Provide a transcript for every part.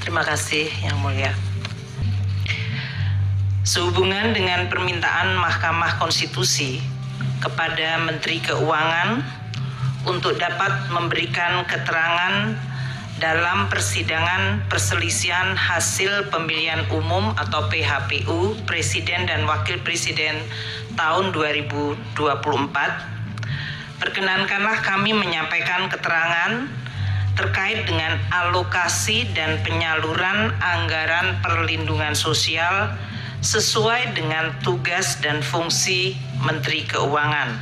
Terima kasih Yang Mulia. Sehubungan dengan permintaan Mahkamah Konstitusi kepada Menteri Keuangan untuk dapat memberikan keterangan dalam persidangan perselisihan hasil pemilihan umum atau PHPU Presiden dan Wakil Presiden tahun 2024, perkenankanlah kami menyampaikan keterangan terkait dengan alokasi dan penyaluran anggaran perlindungan sosial sesuai dengan tugas dan fungsi Menteri Keuangan.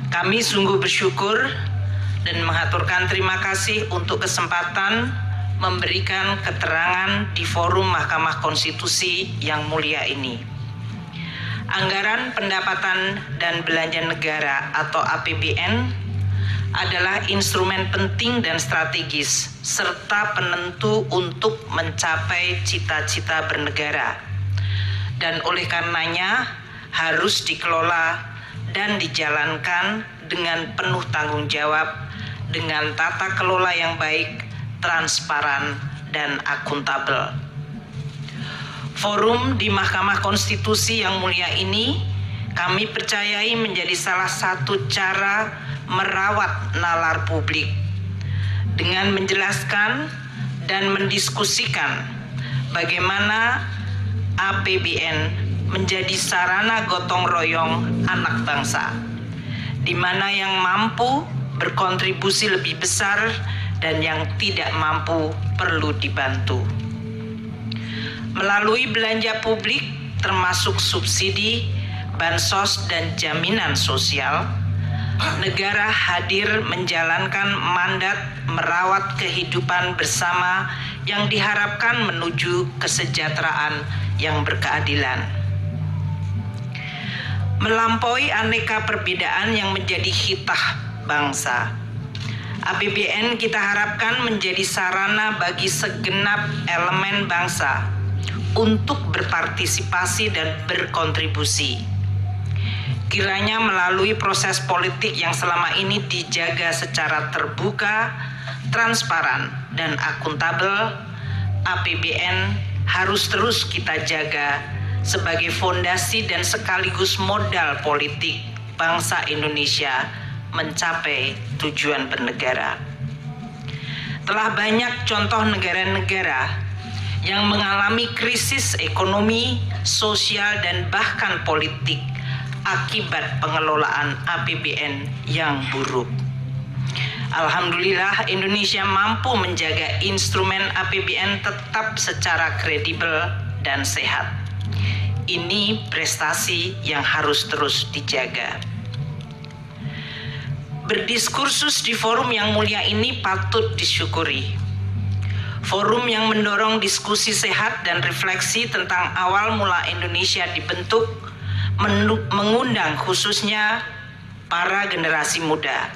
Kami sungguh bersyukur dan mengaturkan terima kasih untuk kesempatan memberikan keterangan di forum Mahkamah Konstitusi yang mulia ini. Anggaran pendapatan dan belanja negara atau APBN adalah instrumen penting dan strategis serta penentu untuk mencapai cita-cita bernegara, dan oleh karenanya harus dikelola dan dijalankan dengan penuh tanggung jawab dengan tata kelola yang baik, transparan, dan akuntabel. Forum di Mahkamah Konstitusi yang mulia ini kami percayai menjadi salah satu cara merawat nalar publik dengan menjelaskan dan mendiskusikan bagaimana APBN menjadi sarana gotong royong anak bangsa, di mana yang mampu berkontribusi lebih besar dan yang tidak mampu perlu dibantu. Melalui belanja publik termasuk subsidi, bansos, dan jaminan sosial, negara hadir menjalankan mandat merawat kehidupan bersama yang diharapkan menuju kesejahteraan yang berkeadilan. Melampaui aneka perbedaan yang menjadi hitah bangsa, APBN kita harapkan menjadi sarana bagi segenap elemen bangsa untuk berpartisipasi dan berkontribusi. Kiranya melalui proses politik yang selama ini dijaga secara terbuka, transparan, dan akuntabel, APBN harus terus kita jaga sebagai fondasi dan sekaligus modal politik bangsa Indonesia mencapai tujuan bernegara. Telah banyak contoh negara-negara yang mengalami krisis ekonomi, sosial, dan bahkan politik akibat pengelolaan APBN yang buruk. Alhamdulillah, Indonesia mampu menjaga instrumen APBN tetap secara kredibel dan sehat. Ini prestasi yang harus terus dijaga. Berdiskursus di forum yang mulia ini patut disyukuri. Forum yang mendorong diskusi sehat dan refleksi tentang awal mula Indonesia dibentuk, mengundang khususnya para generasi muda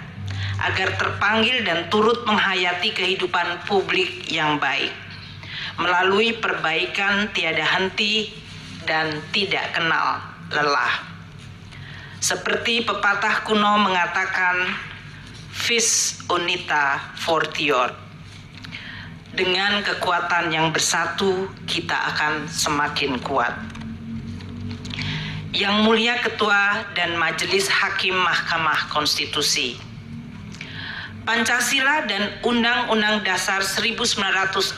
agar terpanggil dan turut menghayati kehidupan publik yang baik melalui perbaikan tiada henti dan tidak kenal lelah. Seperti pepatah kuno mengatakan, vis unita fortior, dengan kekuatan yang bersatu kita akan semakin kuat. Yang Mulia Ketua dan Majelis Hakim Mahkamah Konstitusi, Pancasila dan Undang-Undang Dasar 1945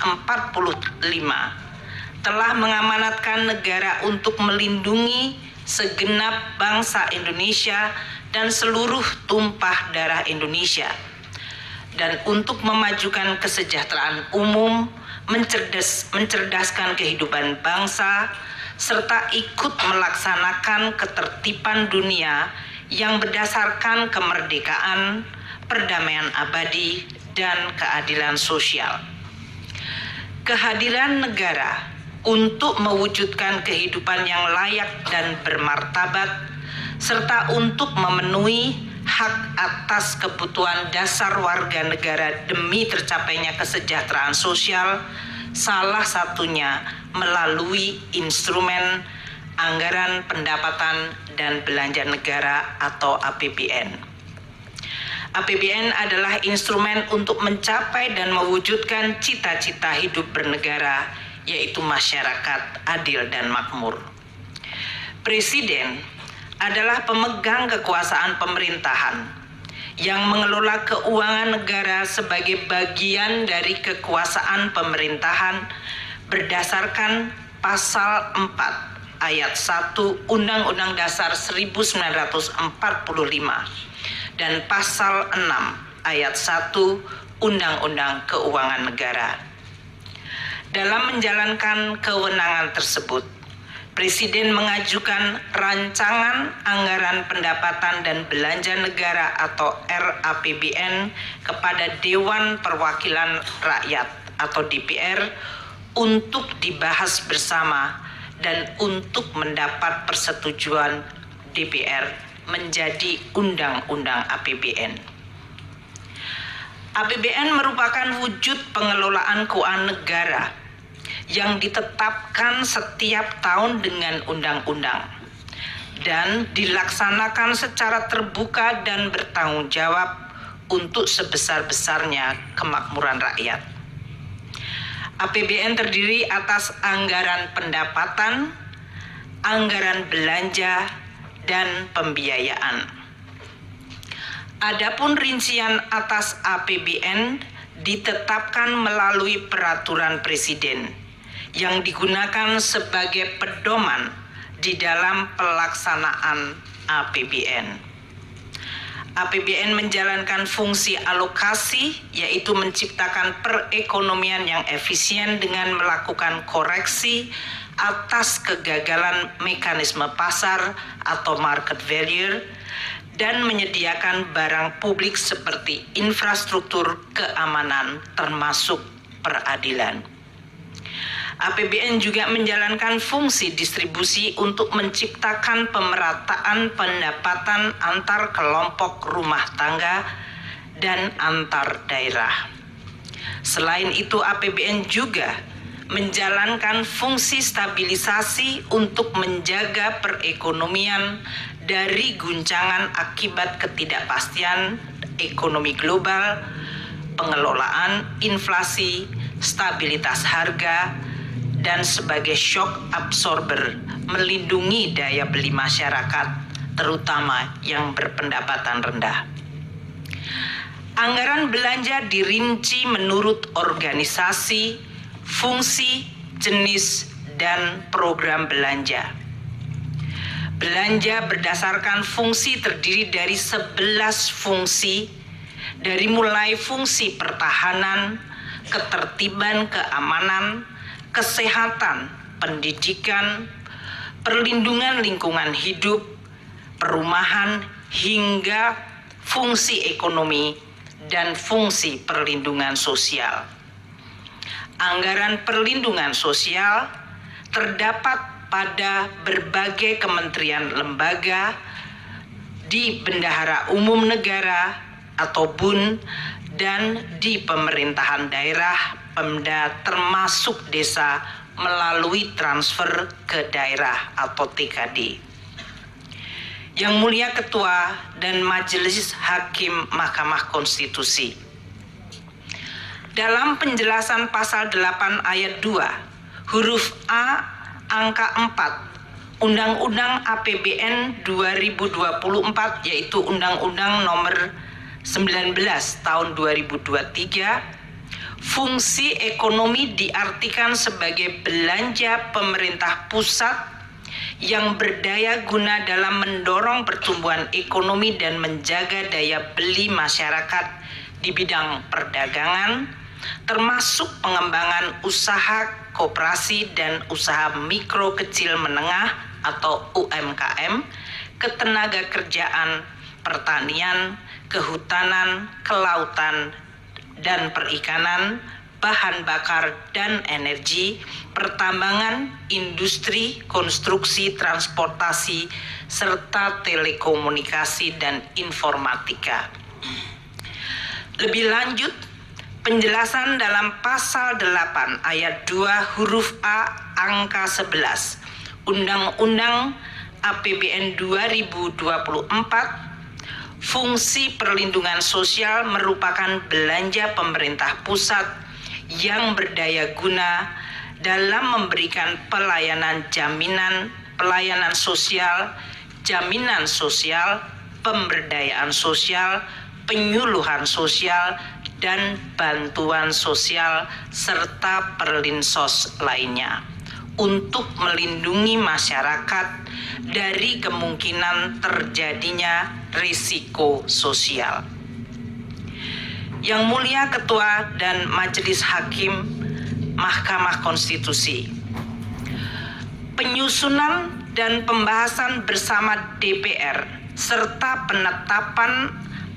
telah mengamanatkan negara untuk melindungi segenap bangsa Indonesia dan seluruh tumpah darah Indonesia, dan untuk memajukan kesejahteraan umum, mencerdaskan kehidupan bangsa, serta ikut melaksanakan ketertiban dunia yang berdasarkan kemerdekaan, perdamaian abadi, dan keadilan sosial. Kehadiran negara untuk mewujudkan kehidupan yang layak dan bermartabat, serta untuk memenuhi hak atas kebutuhan dasar warga negara demi tercapainya kesejahteraan sosial, salah satunya melalui instrumen anggaran pendapatan dan belanja negara atau APBN. APBN adalah instrumen untuk mencapai dan mewujudkan cita-cita hidup bernegara, yaitu masyarakat adil dan makmur. Presiden adalah pemegang kekuasaan pemerintahan yang mengelola keuangan negara sebagai bagian dari kekuasaan pemerintahan berdasarkan Pasal 4 Ayat 1 Undang-Undang Dasar 1945 dan Pasal 6 Ayat 1 Undang-Undang Keuangan Negara. Dalam menjalankan kewenangan tersebut, Presiden mengajukan rancangan anggaran pendapatan dan belanja negara atau RAPBN kepada Dewan Perwakilan Rakyat atau DPR untuk dibahas bersama dan untuk mendapat persetujuan DPR menjadi Undang-Undang APBN. APBN merupakan wujud pengelolaan keuangan negara yang ditetapkan setiap tahun dengan undang-undang dan dilaksanakan secara terbuka dan bertanggung jawab untuk sebesar-besarnya kemakmuran rakyat. APBN terdiri atas anggaran pendapatan, anggaran belanja, dan pembiayaan. Adapun rincian atas APBN ditetapkan melalui peraturan Presiden yang digunakan sebagai pedoman di dalam pelaksanaan APBN. APBN menjalankan fungsi alokasi, yaitu menciptakan perekonomian yang efisien dengan melakukan koreksi atas kegagalan mekanisme pasar atau market value dan menyediakan barang publik seperti infrastruktur keamanan termasuk peradilan. APBN juga menjalankan fungsi distribusi untuk menciptakan pemerataan pendapatan antar kelompok rumah tangga dan antar daerah. Selain itu, APBN juga menjalankan fungsi stabilisasi untuk menjaga perekonomian dari guncangan akibat ketidakpastian ekonomi global, pengelolaan inflasi, stabilitas harga, dan sebagai shock absorber melindungi daya beli masyarakat, terutama yang berpendapatan rendah. Anggaran belanja dirinci menurut organisasi, fungsi, jenis, dan program belanja. Belanja berdasarkan fungsi terdiri dari 11 fungsi, dari mulai fungsi pertahanan, ketertiban keamanan, kesehatan, pendidikan, perlindungan lingkungan hidup, perumahan, hingga fungsi ekonomi dan fungsi perlindungan sosial. Anggaran perlindungan sosial terdapat pada berbagai kementerian lembaga, di Bendahara Umum Negara atau BUN, dan di pemerintahan daerah Pemda termasuk desa melalui transfer ke daerah atau TKD. Yang Mulia Ketua dan Majelis Hakim Mahkamah Konstitusi, dalam penjelasan pasal 8 ayat 2 huruf A angka 4 Undang-Undang APBN 2024, yaitu Undang-Undang Nomor 19 Tahun 2023, fungsi ekonomi diartikan sebagai belanja pemerintah pusat yang berdaya guna dalam mendorong pertumbuhan ekonomi dan menjaga daya beli masyarakat di bidang perdagangan, termasuk pengembangan usaha koperasi dan usaha mikro kecil menengah atau UMKM, ketenagakerjaan, pertanian, kehutanan, kelautan, dan perikanan, bahan bakar dan energi, pertambangan, industri, konstruksi, transportasi, serta telekomunikasi dan informatika. Lebih lanjut, penjelasan dalam pasal 8 ayat 2 huruf A angka 11 Undang-Undang APBN 2024 Fungsi perlindungan sosial merupakan belanja pemerintah pusat yang berdaya guna dalam memberikan pelayanan sosial, jaminan sosial, pemberdayaan sosial, penyuluhan sosial, dan bantuan sosial serta perlinsos lainnya untuk melindungi masyarakat dari kemungkinan terjadinya risiko sosial. Yang Mulia Ketua dan Majelis Hakim Mahkamah Konstitusi, penyusunan dan pembahasan bersama DPR serta penetapan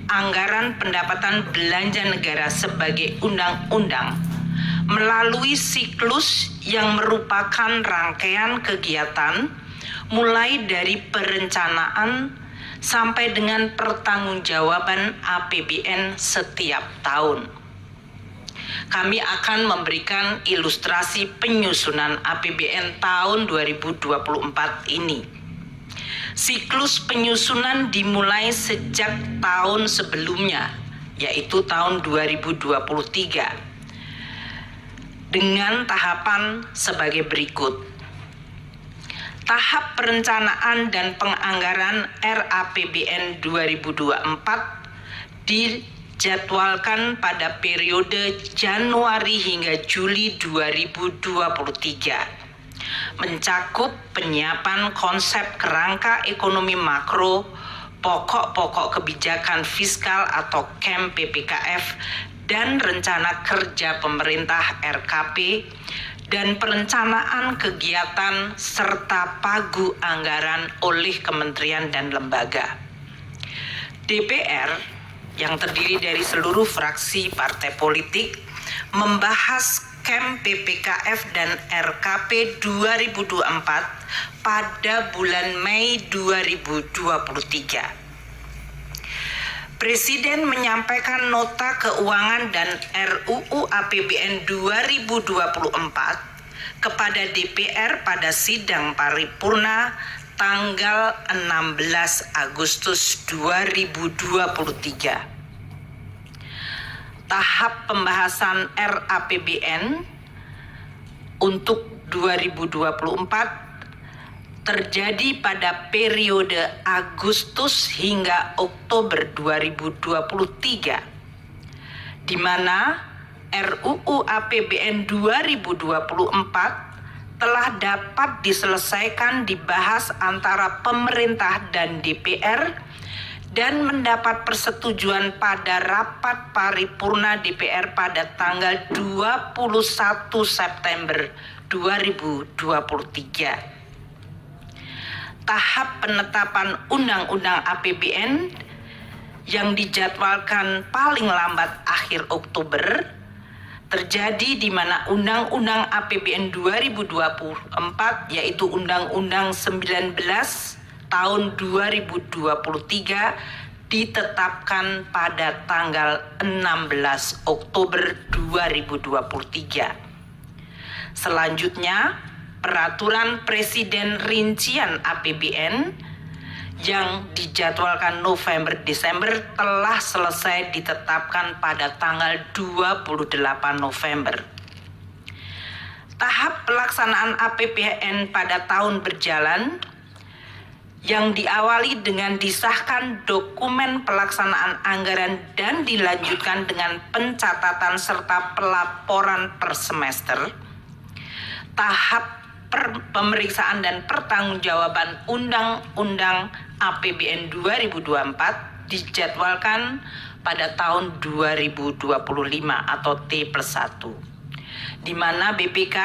anggaran pendapatan belanja negara sebagai undang-undang melalui siklus yang merupakan rangkaian kegiatan mulai dari perencanaan sampai dengan pertanggungjawaban APBN setiap tahun. Kami akan memberikan ilustrasi penyusunan APBN tahun 2024 ini. Siklus penyusunan dimulai sejak tahun sebelumnya, yaitu tahun 2023. Dengan tahapan sebagai berikut. Tahap perencanaan dan penganggaran RAPBN 2024 dijadwalkan pada periode Januari hingga Juli 2023. Mencakup penyiapan konsep kerangka ekonomi makro, pokok-pokok kebijakan fiskal atau KEM PPKF, dan rencana kerja pemerintah RKP, dan perencanaan kegiatan serta pagu anggaran oleh kementerian dan lembaga. DPR yang terdiri dari seluruh fraksi partai politik membahas KEM PPKF dan RKP 2024 pada bulan Mei 2023. Presiden menyampaikan nota keuangan dan RUU APBN 2024 kepada DPR pada sidang paripurna tanggal 16 Agustus 2023. Tahap pembahasan RAPBN untuk 2024 terjadi pada periode Agustus hingga Oktober 2023, di mana RUU APBN 2024 telah dapat diselesaikan dibahas antara pemerintah dan DPR dan mendapat persetujuan pada rapat paripurna DPR pada tanggal 21 September 2023. Tahap penetapan Undang-Undang APBN yang dijadwalkan paling lambat akhir Oktober terjadi di mana Undang-Undang APBN 2024 yaitu Undang-Undang 19 tahun 2023 ditetapkan pada tanggal 16 Oktober 2023. Selanjutnya, Peraturan Presiden Rincian APBN yang dijadwalkan November-Desember telah selesai ditetapkan pada tanggal 28 November. Tahap pelaksanaan APBN pada tahun berjalan yang diawali dengan disahkan dokumen pelaksanaan anggaran dan dilanjutkan dengan pencatatan serta pelaporan per semester. Tahap pemeriksaan dan pertanggungjawaban Undang-Undang APBN 2024 dijadwalkan pada tahun 2025 atau T+1, di mana BPK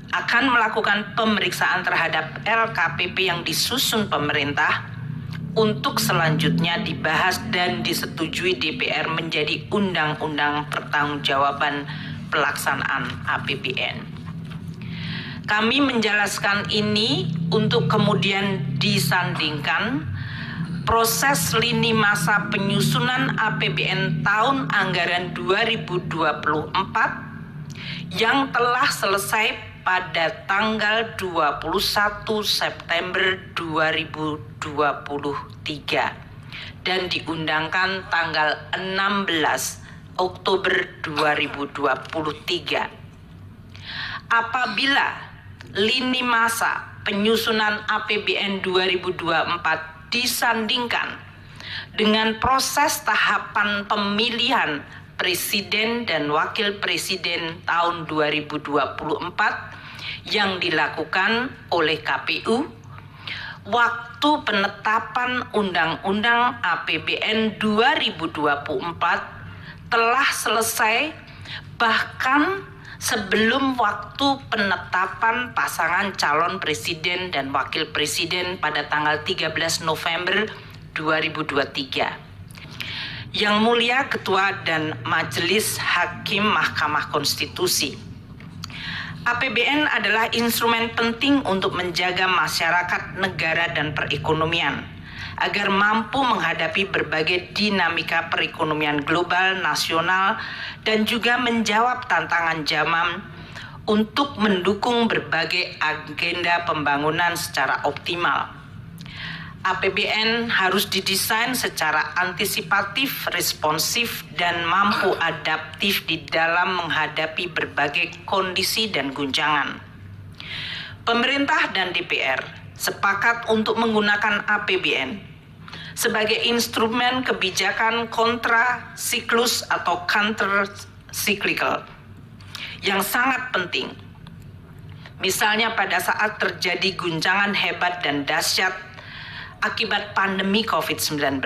akan melakukan pemeriksaan terhadap LKPP yang disusun pemerintah untuk selanjutnya dibahas dan disetujui DPR menjadi Undang-Undang Pertanggungjawaban Pelaksanaan APBN. Kami menjelaskan ini untuk kemudian disandingkan proses lini masa penyusunan APBN tahun anggaran 2024 yang telah selesai pada tanggal 21 September 2023 dan diundangkan tanggal 16 Oktober 2023. Apabila lini masa penyusunan APBN 2024 disandingkan dengan proses tahapan pemilihan Presiden dan Wakil Presiden tahun 2024 yang dilakukan oleh KPU, waktu penetapan Undang-Undang APBN 2024 telah selesai bahkan sebelum waktu penetapan pasangan calon presiden dan wakil presiden pada tanggal 13 November 2023. Yang Mulia Ketua dan Majelis Hakim Mahkamah Konstitusi, APBN adalah instrumen penting untuk menjaga masyarakat, negara, dan perekonomian agar mampu menghadapi berbagai dinamika perekonomian global, nasional, dan juga menjawab tantangan zaman untuk mendukung berbagai agenda pembangunan secara optimal. APBN harus didesain secara antisipatif, responsif, dan mampu adaptif di dalam menghadapi berbagai kondisi dan guncangan. Pemerintah dan DPR sepakat untuk menggunakan APBN sebagai instrumen kebijakan kontra siklus atau counter cyclical yang sangat penting. Misalnya pada saat terjadi guncangan hebat dan dahsyat akibat pandemi COVID-19,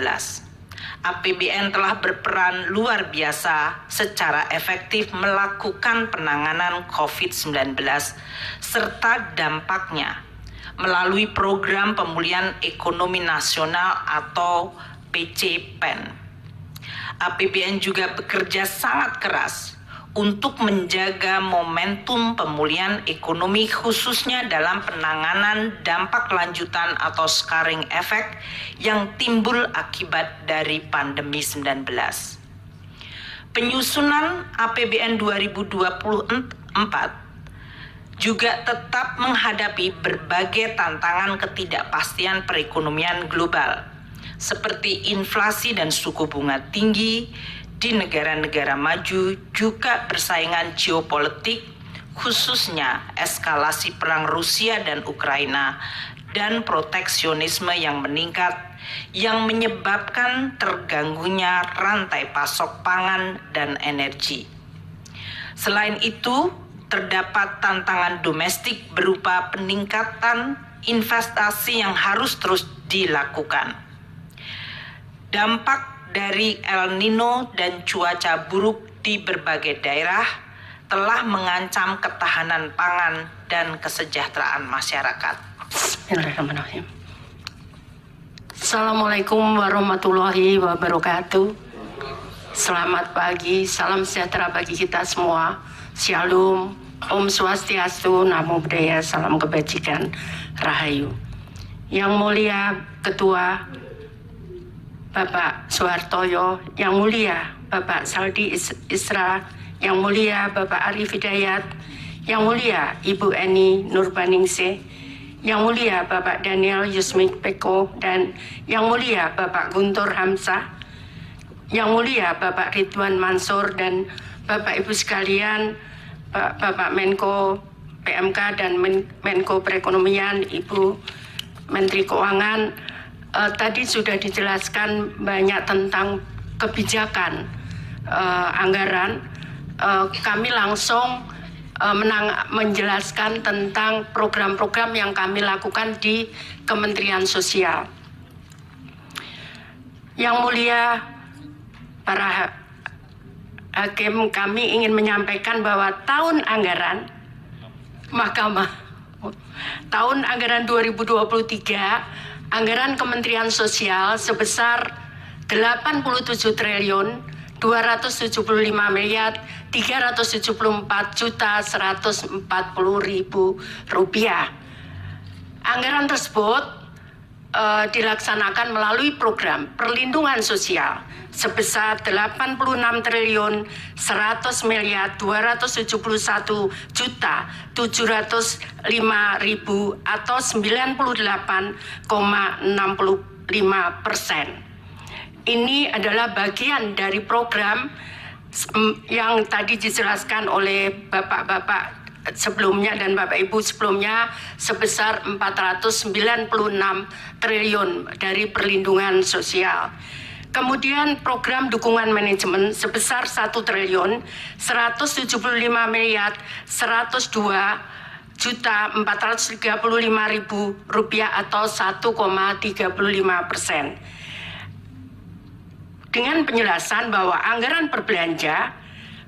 APBN telah berperan luar biasa secara efektif melakukan penanganan COVID-19 serta dampaknya melalui Program Pemulihan Ekonomi Nasional atau PCPEN. APBN juga bekerja sangat keras untuk menjaga momentum pemulihan ekonomi khususnya dalam penanganan dampak lanjutan atau scarring effect yang timbul akibat dari pandemi 19. Penyusunan APBN 2024 juga tetap menghadapi berbagai tantangan ketidakpastian perekonomian global seperti inflasi dan suku bunga tinggi di negara-negara maju, juga persaingan geopolitik, khususnya eskalasi perang Rusia dan Ukraina, dan proteksionisme yang meningkat, yang menyebabkan terganggunya rantai pasok pangan dan energi. Selain itu, terdapat tantangan domestik berupa peningkatan investasi yang harus terus dilakukan. Dampak dari El Nino dan cuaca buruk di berbagai daerah telah mengancam ketahanan pangan dan kesejahteraan masyarakat. Bismillahirrahmanirrahim. Assalamualaikum warahmatullahi wabarakatuh. Selamat pagi, salam sejahtera bagi kita semua. Shalom, Om Swastiastu, Namo Buddhaya, salam kebajikan, Rahayu. Yang mulia Ketua Bapak Soehartoyo, yang mulia Bapak Saldi Isra, yang mulia Bapak Arif Hidayat, yang mulia Ibu Eni Nurbaningsih, yang mulia Bapak Daniel Yusmik Peko, dan yang mulia Bapak Guntur Hamzah, yang mulia Bapak Ridwan Mansur, dan Bapak Ibu sekalian, Bapak Menko PMK dan Menko Perekonomian, Ibu Menteri Keuangan. Tadi sudah dijelaskan banyak tentang kebijakan anggaran. Kami langsung menjelaskan tentang program-program yang kami lakukan di Kementerian Sosial. Yang mulia para hakim, kami ingin menyampaikan bahwa tahun anggaran Mahkamah tahun anggaran 2023 anggaran Kementerian Sosial sebesar 87 triliun 275 miliar 374 juta 140.000 rupiah. Anggaran tersebut dilaksanakan melalui program perlindungan sosial sebesar 86 triliun 100 miliar 271 juta 705.000 atau 98,65%. ini adalah bagian dari program yang tadi dijelaskan oleh Bapak-Bapak sebelumnya dan Bapak Ibu sebelumnya sebesar 496 triliun dari perlindungan sosial. Kemudian program dukungan manajemen sebesar 1 triliun 175 miliar 102 juta 435.000 rupiah atau 1,35%. Dengan penjelasan bahwa anggaran berbelanja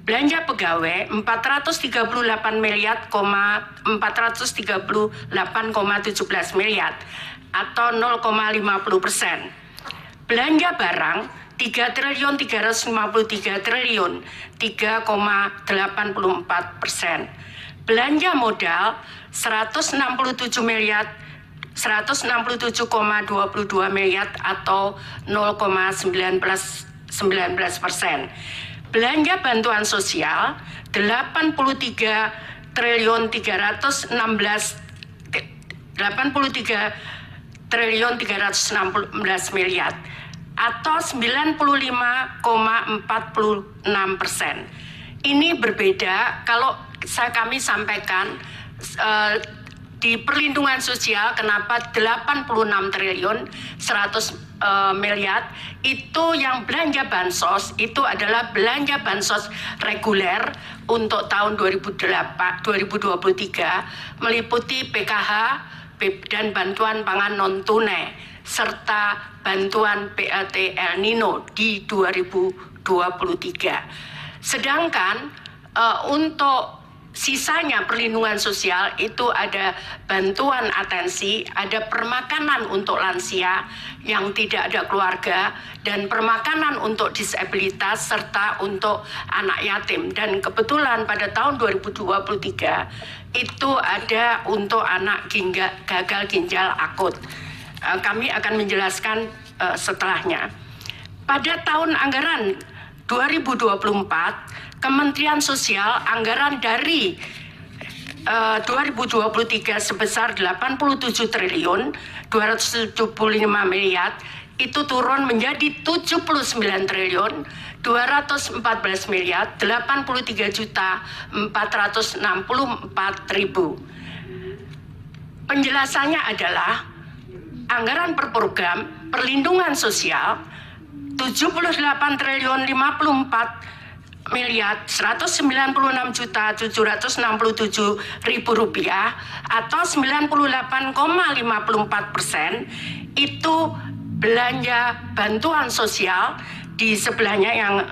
belanja pegawai 438 miliar 438,17 miliar atau 0,50%. Belanja barang 3 triliun 353 triliun 3,84%. Belanja modal 167 miliar 167,22 miliar atau 0,19%. Belanja bantuan sosial 83 triliun 316 miliar atau 95,46%. Ini berbeda kalau kami sampaikan di perlindungan sosial kenapa 86 triliun 100 miliar itu yang belanja bansos itu adalah belanja bansos reguler untuk tahun 2023 meliputi PKH dan bantuan pangan non tunai serta bantuan PLT El Nino di 2023. Sedangkan untuk sisanya perlindungan sosial itu ada bantuan atensi, ada permakanan untuk lansia yang tidak ada keluarga, dan permakanan untuk disabilitas serta untuk anak yatim. Dan kebetulan pada tahun 2023 itu ada untuk anak gagal ginjal akut. Kami akan menjelaskan setelahnya. Pada tahun anggaran 2024 Kementerian Sosial anggaran dari 2023 sebesar 87 triliun 275 miliar itu turun menjadi 79 triliun 214 miliar 83 juta 464 ribu. Penjelasannya adalah anggaran per program perlindungan sosial 78 triliun 54 miliar 196 juta 767 ribu rupiah atau 98,54% itu belanja bantuan sosial. Di sebelahnya yang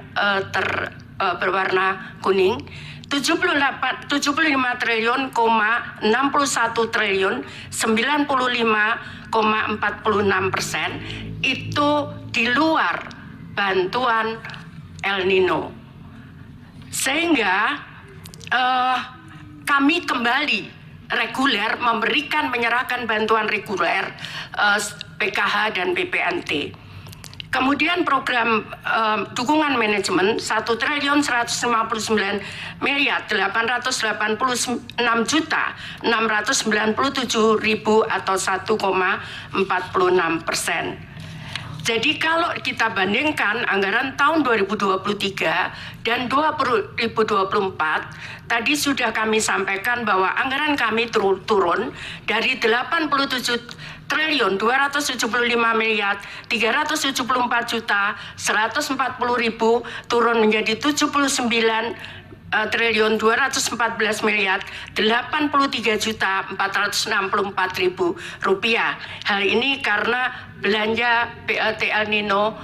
berwarna kuning 75 triliun 61 triliun 95,46% itu di luar bantuan El Nino. Sehingga kami kembali reguler menyerahkan bantuan reguler PKH dan BPNT. Kemudian program dukungan manajemen 1 triliun 159 miliar 886 juta 697 ribu atau 1,46%. Jadi kalau kita bandingkan anggaran tahun 2023 dan 2024, tadi sudah kami sampaikan bahwa anggaran kami turun dari 87 triliun 275 miliar 374 juta 140 ribu turun menjadi 79 triliun 214 miliar 83 juta 464 ribu rupiah. Hal ini karena belanja PLT El Nino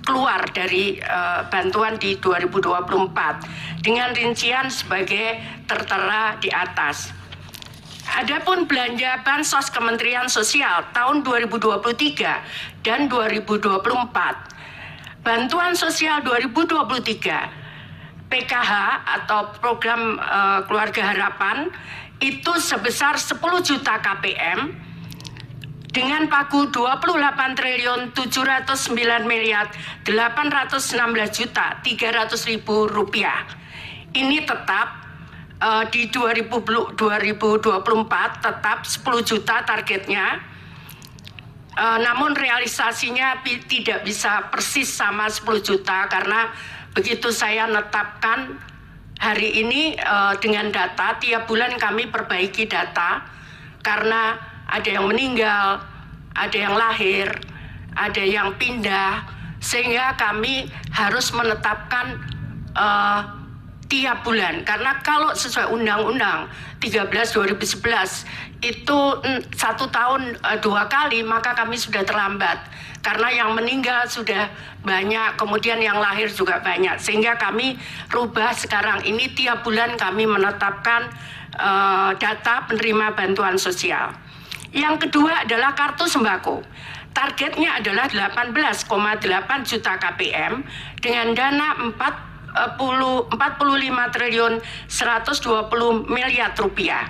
keluar dari bantuan di 2024 dengan rincian sebagai tertera di atas. Adapun belanja bansos Kementerian Sosial tahun 2023 dan 2024, bantuan sosial 2023 PKH atau program keluarga harapan itu sebesar 10 juta KPM dengan pagu 28 triliun 709 miliar 816 juta 300 ribu rupiah. Ini tetap di 2024 tetap 10 juta targetnya. namun realisasinya tidak bisa persis sama 10 juta karena begitu saya netapkan hari ini dengan data, tiap bulan kami perbaiki data karena ada yang meninggal, ada yang lahir, ada yang pindah, sehingga kami harus menetapkan tiap bulan. Karena kalau sesuai Undang-Undang 13/2011 itu 1 tahun 2 kali, maka kami sudah terlambat. Karena yang meninggal sudah banyak, kemudian yang lahir juga banyak. Sehingga kami rubah sekarang ini tiap bulan kami menetapkan data penerima bantuan sosial. Yang kedua adalah kartu sembako. Targetnya adalah 18,8 juta KPM dengan dana 45 triliun 120 miliar rupiah.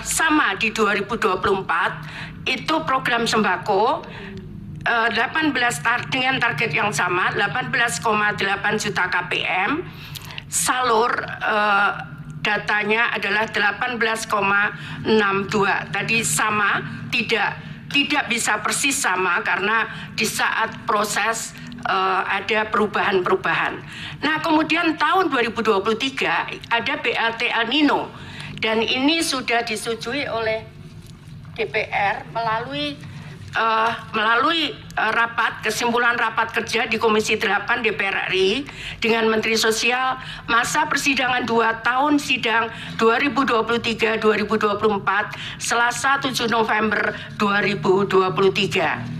Sama di 2024 itu program sembako 18 dengan target yang sama 18,8 juta KPM. Salur datanya adalah 18,62. Tadi sama, tidak bisa persis sama karena di saat proses ada perubahan-perubahan. Nah, kemudian tahun 2023 ada BLT El Nino dan ini sudah disetujui oleh DPR melalui kesimpulan rapat kerja di Komisi 8 DPR RI dengan Menteri Sosial masa persidangan 2 tahun sidang 2023-2024 Selasa 7 November 2023.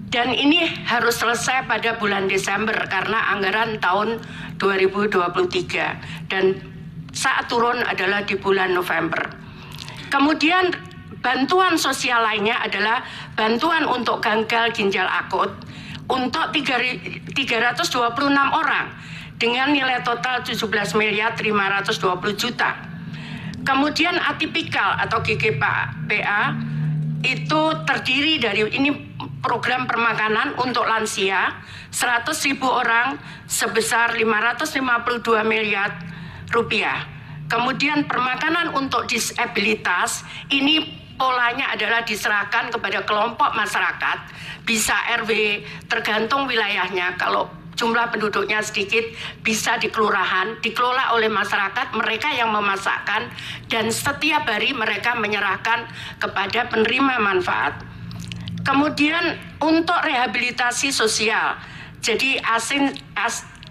Dan ini harus selesai pada bulan Desember karena anggaran tahun 2023 dan saat turun adalah di bulan November. Kemudian bantuan sosial lainnya adalah bantuan untuk gagal ginjal akut untuk 326 orang dengan nilai total 17 miliar 520 juta. Kemudian atipikal atau GGPA itu terdiri dari ini program permakanan untuk lansia 100.000 orang sebesar 552 miliar rupiah. Kemudian permakanan untuk disabilitas ini polanya adalah diserahkan kepada kelompok masyarakat, bisa RW tergantung wilayahnya. Kalau jumlah penduduknya sedikit bisa di kelurahan, dikelola oleh masyarakat, mereka yang memasakkan dan setiap hari mereka menyerahkan kepada penerima manfaat. Kemudian untuk rehabilitasi sosial, jadi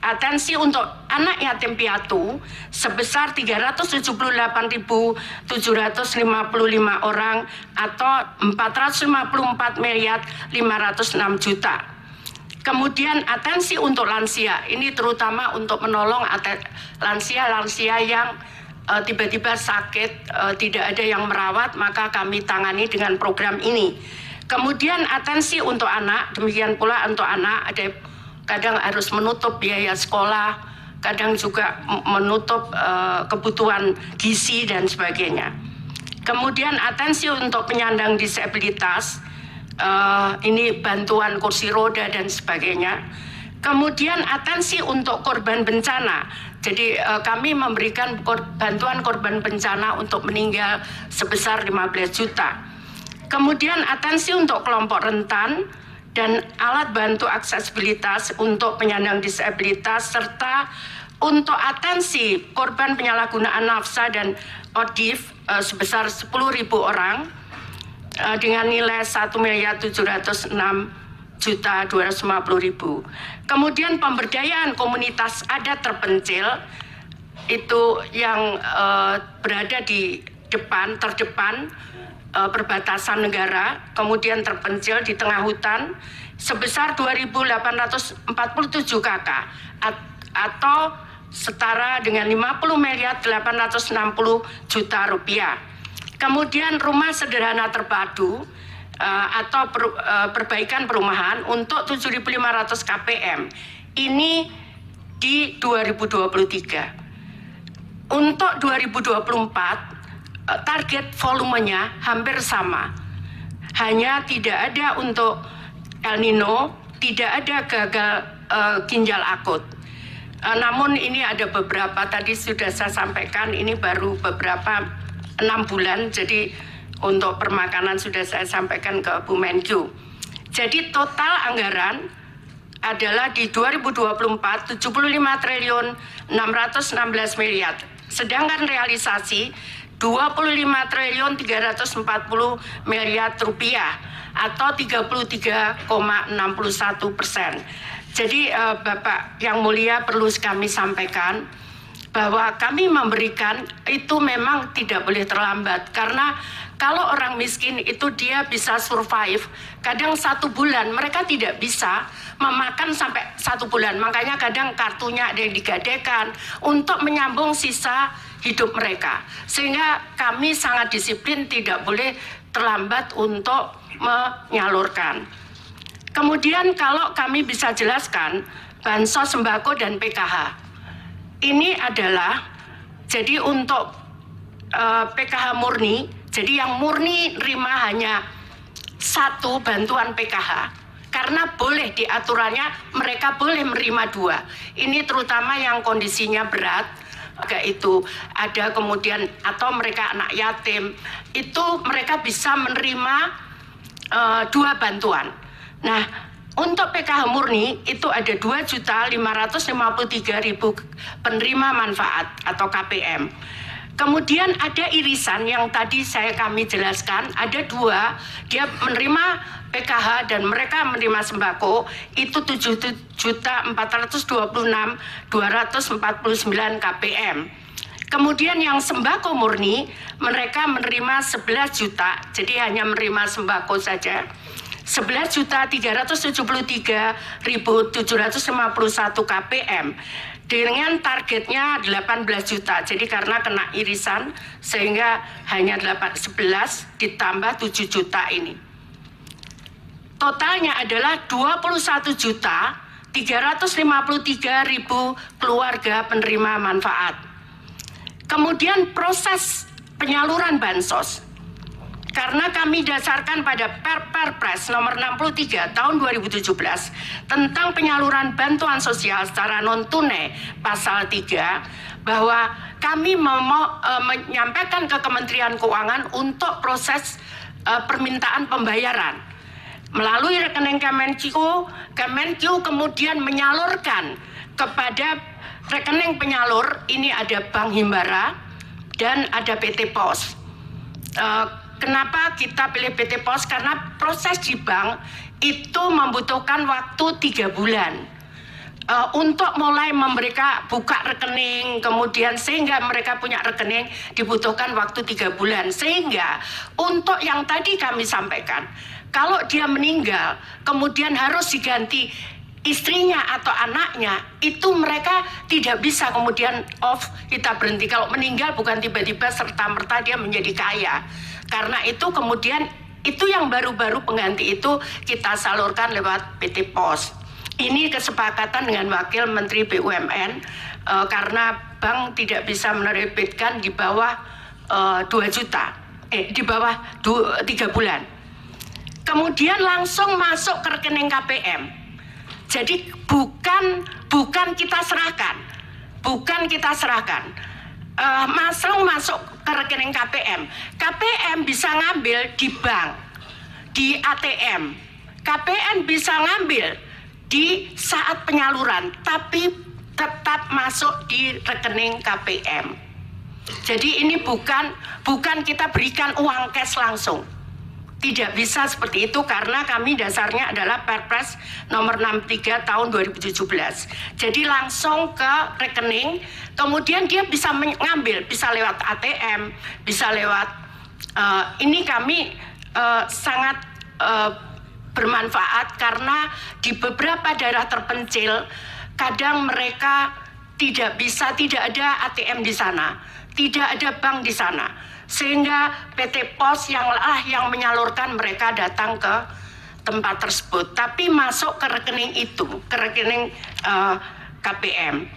atensi untuk anak yatim piatu sebesar 378.755 orang atau 454 miliar 506 juta. Kemudian atensi untuk lansia, ini terutama untuk menolong lansia-lansia yang tiba-tiba sakit, tidak ada yang merawat, maka kami tangani dengan program ini. Kemudian atensi untuk anak, demikian pula untuk anak ada kadang harus menutup biaya sekolah, kadang juga menutup kebutuhan gizi dan sebagainya. Kemudian atensi untuk penyandang disabilitas, ini bantuan kursi roda dan sebagainya. Kemudian atensi untuk korban bencana, jadi kami memberikan bantuan korban bencana untuk meninggal sebesar 15 juta. Kemudian atensi untuk kelompok rentan dan alat bantu aksesibilitas untuk penyandang disabilitas serta untuk atensi korban penyalahgunaan nafsa dan ODIF sebesar 10.000 orang dengan nilai 1.706.250.000. Kemudian pemberdayaan komunitas adat terpencil itu yang berada di terdepan perbatasan negara, kemudian terpencil di tengah hutan sebesar 2.847 KK atau setara dengan 50 miliar 860 juta rupiah. Kemudian rumah sederhana terpadu atau perbaikan perumahan untuk 7.500 KPM ini di 2023. Untuk 2024 target volumenya hampir sama, hanya tidak ada untuk El Nino, tidak ada gagal ginjal akut. Namun ini ada beberapa, tadi sudah saya sampaikan, ini baru beberapa 6 bulan, jadi Untuk permakanan sudah saya sampaikan ke Bu Menkyu. Jadi total anggaran adalah di 2024 75 triliun 616 miliar. Sedangkan realisasi 25 triliun 340 miliar rupiah atau 33,61%. Jadi Bapak yang mulia, perlu kami sampaikan bahwa kami memberikan itu memang tidak boleh terlambat, karena kalau orang miskin itu dia bisa survive kadang 1 bulan, mereka tidak bisa memakan sampai 1 bulan, makanya kadang kartunya ada yang digadekan untuk menyambung sisa hidup mereka, sehingga kami sangat disiplin, tidak boleh terlambat untuk menyalurkan. Kemudian kalau kami bisa jelaskan bansos sembako dan PKH. Ini adalah jadi untuk PKH murni, jadi yang murni terima hanya 1 bantuan PKH, karena boleh di aturannya mereka boleh menerima 2. Ini terutama yang kondisinya berat, itu ada kemudian atau mereka anak yatim, itu mereka bisa menerima 2 bantuan. Nah, untuk PKH murni itu ada 2.553.000 penerima manfaat atau KPM. Kemudian ada irisan yang tadi kami jelaskan, ada 2, dia menerima PKH dan mereka menerima sembako itu 7.426.249 KPM. Kemudian yang sembako murni mereka menerima 11 juta, jadi hanya menerima sembako saja. 11.373.751 KPM dengan targetnya 18 juta. Jadi karena kena irisan sehingga hanya 11 ditambah 7 juta ini. Totalnya adalah 21.353.000 keluarga penerima manfaat. Kemudian proses penyaluran bansos, karena kami dasarkan pada Perpres nomor 63 tahun 2017 tentang penyaluran bantuan sosial secara non-tunai pasal 3, bahwa kami menyampaikan ke Kementerian Keuangan untuk proses permintaan pembayaran melalui rekening Kemenkyu kemudian menyalurkan kepada rekening penyalur. Ini ada Bank Himbara dan ada PT Pos. Kenapa kita pilih PT Pos? Karena proses di bank itu membutuhkan waktu 3 bulan untuk mulai mereka buka rekening, kemudian sehingga mereka punya rekening dibutuhkan waktu 3 bulan. Sehingga untuk yang tadi kami sampaikan, kalau dia meninggal kemudian harus diganti istrinya atau anaknya, itu mereka tidak bisa kemudian off, kita berhenti. Kalau meninggal bukan tiba-tiba serta-merta dia menjadi kaya. Karena itu kemudian itu yang baru-baru pengganti itu kita salurkan lewat PT Pos. Ini kesepakatan dengan Wakil Menteri BUMN karena bank tidak bisa menerbitkan di bawah 2 juta, di bawah 3 bulan. Kemudian langsung masuk ke rekening KPM. Jadi bukan kita serahkan, masuk ke rekening KPM. KPM bisa ngambil di bank, di ATM. KPM bisa ngambil di saat penyaluran, tapi tetap masuk di rekening KPM. Jadi ini bukan kita berikan uang cash langsung. Tidak bisa seperti itu karena kami dasarnya adalah Perpres nomor 63 tahun 2017. Jadi langsung ke rekening, kemudian dia bisa mengambil, bisa lewat ATM, bisa lewat ini kami sangat bermanfaat karena di beberapa daerah terpencil kadang mereka tidak ada ATM di sana, tidak ada bank di sana. Sehingga PT Pos yang menyalurkan, mereka datang ke tempat tersebut, tapi masuk ke rekening itu, ke rekening KPM.